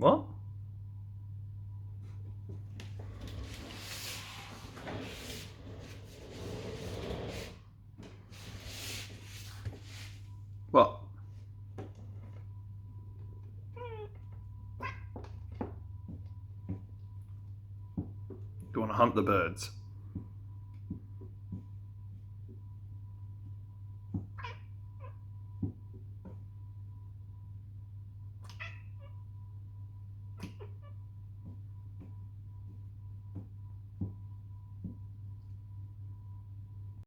What? What? Do you want to hunt the birds?